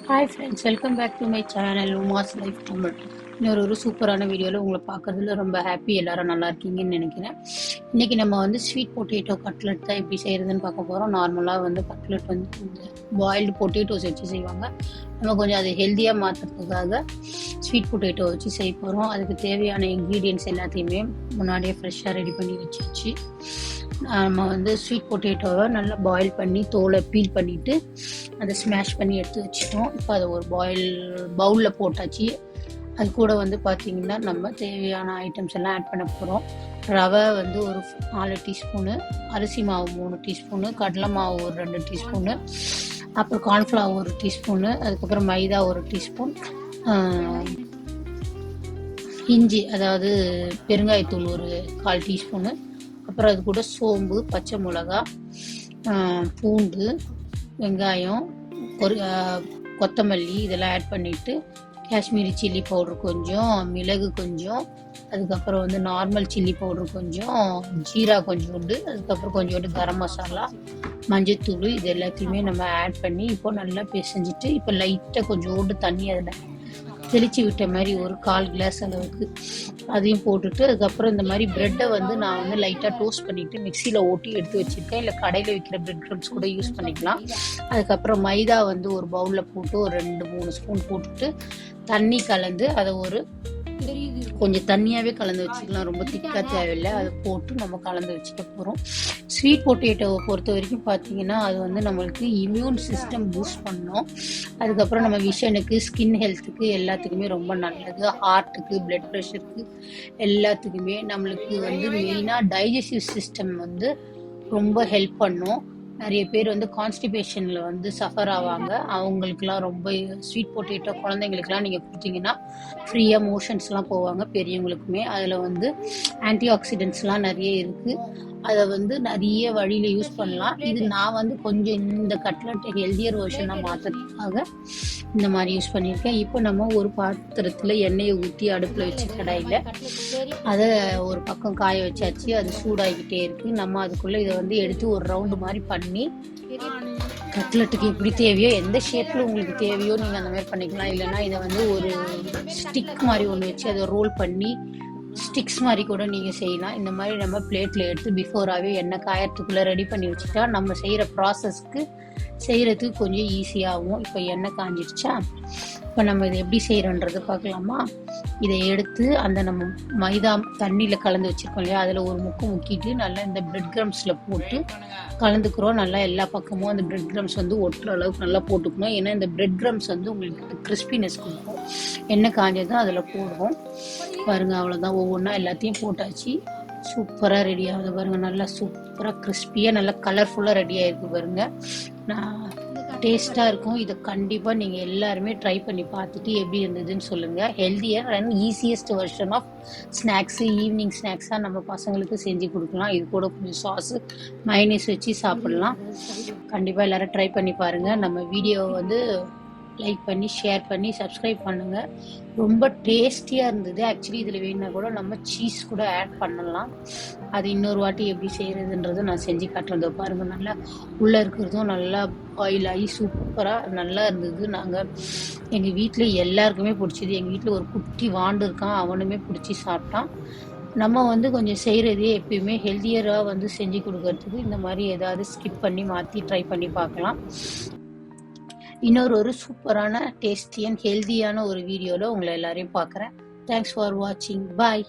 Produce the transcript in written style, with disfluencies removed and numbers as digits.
Hi friends, welcome back to my channel Uma's life Tamil. இன்னொரு சூப்பரான வீடியோவில் உங்களை பார்க்கறதுல ரொம்ப ஹாப்பி. எல்லாரும் நல்லா இருக்கீங்கன்னு நினைக்கிறேன். இன்றைக்கி நம்ம வந்து ஸ்வீட் பொட்டேட்டோ கட்லெட் தான் எப்படி செய்கிறதுன்னு பார்க்க போகிறோம். நார்மலாக வந்து கட்லெட் வந்து இந்த பாயில்டு பொட்டேட்டோஸ் வச்சு செய்வாங்க. நம்ம கொஞ்சம் அதை ஹெல்த்தியாக மாற்றுறதுக்காக ஸ்வீட் பொட்டேட்டோ வச்சு செய்ய போகிறோம். அதுக்கு தேவையான இன்க்ரீடியன்ட்ஸ் எல்லாத்தையுமே முன்னாடியே ஃப்ரெஷ்ஷாக ரெடி பண்ணி வச்சு நம்ம வந்து ஸ்வீட் பொட்டேட்டோவை நல்லா பாயில் பண்ணி தோலை பீல் பண்ணிவிட்டு அதை ஸ்மாஷ் பண்ணி எடுத்து வச்சிட்டோம். இப்போ அதை ஒரு பவுலில் போட்டாச்சு. அது கூட வந்து பார்த்திங்கன்னா நம்ம தேவையான ஐட்டம்ஸ் எல்லாம் ஆட் பண்ண போகிறோம். ரவை வந்து ஒரு 4 டீஸ்பூனு, அரிசி மாவு 3 டீஸ்பூனு, கடலை மாவு ஒரு 2 டீஸ்பூனு, அப்புறம் கார்ன்ஃப்ளவர் ஒரு டீஸ்பூனு, அதுக்கப்புறம் மைதா ஒரு டீஸ்பூன், இஞ்சி அதாவது பெருங்காயத்தூள் ஒரு 1/4 டீஸ்பூனு, அப்புறம் அது கூட சோம்பு, பச்சை மிளகா, பூண்டு, வெங்காயம், கொத்தமல்லி இதெல்லாம் ஆட் பண்ணிவிட்டு காஷ்மீரி சில்லி பவுடர் கொஞ்சம், மிளகு கொஞ்சம், அதுக்கப்புறம் வந்து நார்மல் சில்லி பவுடர் கொஞ்சம், ஜீரா கொஞ்சோண்டு, அதுக்கப்புறம் கொஞ்சோண்டு கரம் மசாலா, மஞ்சத்தூள் இது எல்லாத்தையுமே நம்ம ஆட் பண்ணி இப்போ நல்லா பிசைஞ்சிட்டு இப்போ லைட்டாக கொஞ்சோண்டு தண்ணி அதில் தெளித்து விட்ட மாதிரி ஒரு 1/4 கிளாஸ் அளவுக்கு அதையும் போட்டுட்டு, அதுக்கப்புறம் இந்த மாதிரி ப்ரெட்டை வந்து நான் வந்து லைட்டாக டோஸ்ட் பண்ணிவிட்டு மிக்சியில் ஓட்டி எடுத்து வச்சுருக்கேன். இல்லை கடையில் விற்கிற ப்ரெட் க்ரம்ஸ் கூட யூஸ் பண்ணிக்கலாம். அதுக்கப்புறம் மைதா வந்து ஒரு பவுலில் போட்டு ஒரு 2-3 ஸ்பூன் போட்டுட்டு தண்ணி கலந்து அதை கொஞ்சம் தண்ணியாகவே கலந்து வச்சுக்கலாம், ரொம்ப திக்காக தேவையில்லை. அதை போட்டு நம்ம கலந்து வச்சுக்க போகிறோம். ஸ்வீட் பொட்டேட்டோவை பொறுத்த வரைக்கும் பார்த்தீங்கன்னா அது வந்து நம்மளுக்கு இம்யூன் சிஸ்டம் பூஸ்ட் பண்ணோம். அதுக்கப்புறம் நம்ம விஷனுக்கு, ஸ்கின் ஹெல்த்துக்கு எல்லாத்துக்குமே ரொம்ப நல்லது. ஹார்ட்டுக்கு, பிளட் ப்ரெஷருக்கு எல்லாத்துக்குமே நம்மளுக்கு வந்து மெயினாக டைஜஸ்டிவ் சிஸ்டம் வந்து ரொம்ப ஹெல்ப் பண்ணும். நிறைய பேர் வந்து கான்ஸ்டிபேஷனில் வந்து சஃபர் ஆவாங்க. அவங்களுக்குலாம் ரொம்ப ஸ்வீட் பொட்டேட்டோ குழந்தைங்களுக்குலாம் நீங்கள் கொடுத்தீங்கன்னா ஃப்ரீயாக மோஷன்ஸ்லாம் போவாங்க. பெரியவங்களுக்குமே அதில் வந்து ஆன்டி ஆக்சிடென்ட்ஸ்லாம் நிறைய இருக்குது. அதை வந்து நிறைய வழியில் யூஸ் பண்ணலாம். இது நான் வந்து கொஞ்சம் இந்த கட்லெட் ஹெல்தியர் வெர்ஷனாக மாற்றுறதுக்காக இந்த மாதிரி யூஸ் பண்ணியிருக்கேன். இப்போ நம்ம ஒரு பாத்திரத்தில் எண்ணெயை ஊற்றி அடுப்பில் வச்சு கடாயில் அதை ஒரு பக்கம் காய வச்சாச்சு. அது சூடாகிக்கிட்டே இருக்குது. நம்ம அதுக்குள்ளே இதை வந்து எடுத்து ஒரு ரவுண்டு மாதிரி பண்ணி கட்லெட்டுக்கு எப்படி தேவையோ எந்த ஷேப்பில் உங்களுக்கு தேவையோ நீங்கள் அந்த மாதிரி பண்ணிக்கலாம். இல்லைன்னா இதை வந்து ஒரு ஸ்டிக் மாதிரி ஒன்று வச்சு அதை ரோல் பண்ணி ஸ்டிக்ஸ் மாதிரி கூட நீங்கள் செய்யலாம். இந்த மாதிரி நம்ம பிளேட்டில் எடுத்து பிஃபோராகவே எண்ணெய் காயறதுக்குள்ளே ரெடி பண்ணி வச்சுட்டா நம்ம செய்கிற ப்ராசஸ்க்கு செய்கிறதுக்கு கொஞ்சம் ஈஸியாகும். இப்போ எண்ணெய் காஞ்சிடுச்சா, இப்போ நம்ம இதை எப்படி செய்கிறோன்றது பார்க்கலாமா. இதை எடுத்து அந்த நம்ம மைதா தண்ணியில் கலந்து வச்சுருக்கோம் இல்லையா, அதில் ஒரு முக்கிட்டு நல்லா இந்த பிரெட் க்ரம்ஸில் போட்டு கலந்துக்கிறோம். நல்லா எல்லா பக்கமும் அந்த பிரெட் க்ரம்ஸ் வந்து ஒட்டுற அளவுக்கு நல்லா போட்டுக்கணும். ஏன்னா இந்த பிரெட் க்ரம்ஸ் வந்து உங்களுக்கு கிறிஸ்பினஸ் கொடுக்கும். எண்ணெய் காஞ்சதும் அதில் போடுவோம். பாருங்கள், அவ்வளோதான். ஒவ்வொன்றா எல்லாத்தையும் போட்டாச்சு. சூப்பராக ரெடி ஆகுது பாருங்கள். நல்லா சூப்பராக கிறிஸ்பியாக நல்லா கலர்ஃபுல்லாக ரெடி ஆகிருக்கு பாருங்கள். நான் டேஸ்ட்டாக இருக்கும். இதை கண்டிப்பாக நீங்கள் எல்லாருமே ட்ரை பண்ணி பார்த்துட்டு எப்படி இருந்ததுன்னு சொல்லுங்கள். Healthier and easiest version of snacks, evening ஸ்நாக்ஸாக நம்ம பசங்களுக்கு செஞ்சு கொடுக்கலாம். இது கூட கொஞ்சம் சாஸு மைனஸ் வச்சு சாப்பிட்லாம். கண்டிப்பாக எல்லோரும் ட்ரை பண்ணி பாருங்கள். நம்ம வீடியோவை வந்து லைக் பண்ணி, ஷேர் பண்ணி, சப்ஸ்கிரைப் பண்ணுங்கள். ரொம்ப டேஸ்டியாக இருந்தது. ஆக்சுவலி இதில் வேணுன்னா கூட நம்ம சீஸ் கூட ஆட் பண்ணலாம். அது இன்னொரு வாட்டி எப்படி செய்கிறதுன்றது நான் செஞ்சு காட்டுறதோ பாருங்கள். நல்லா உள்ளே இருக்கிறதும் நல்லா ஆயில் ஆகி சூப்பராக நல்லா இருந்தது. நாங்கள் எங்கள் வீட்டில் எல்லாருக்குமே பிடிச்சிது. எங்கள் வீட்டில் ஒரு குட்டி வாண்டு இருக்கான், அவனுமே பிடிச்சி சாப்பிட்டான். நம்ம வந்து கொஞ்சம் செய்கிறதே எப்பயுமே ஹெல்த்தியராக வந்து செஞ்சு கொடுக்கறதுக்கு இந்த மாதிரி ஏதாவது ஸ்கிப் பண்ணி மாற்றி ட்ரை பண்ணி பார்க்கலாம். இன்னொரு சூப்பரான டேஸ்டி அண்ட் ஹெல்தியான ஒரு வீடியோவில் உங்களை எல்லாரையும் பார்க்குறேன். தேங்க்ஸ் ஃபார் வாட்சிங். பாய்.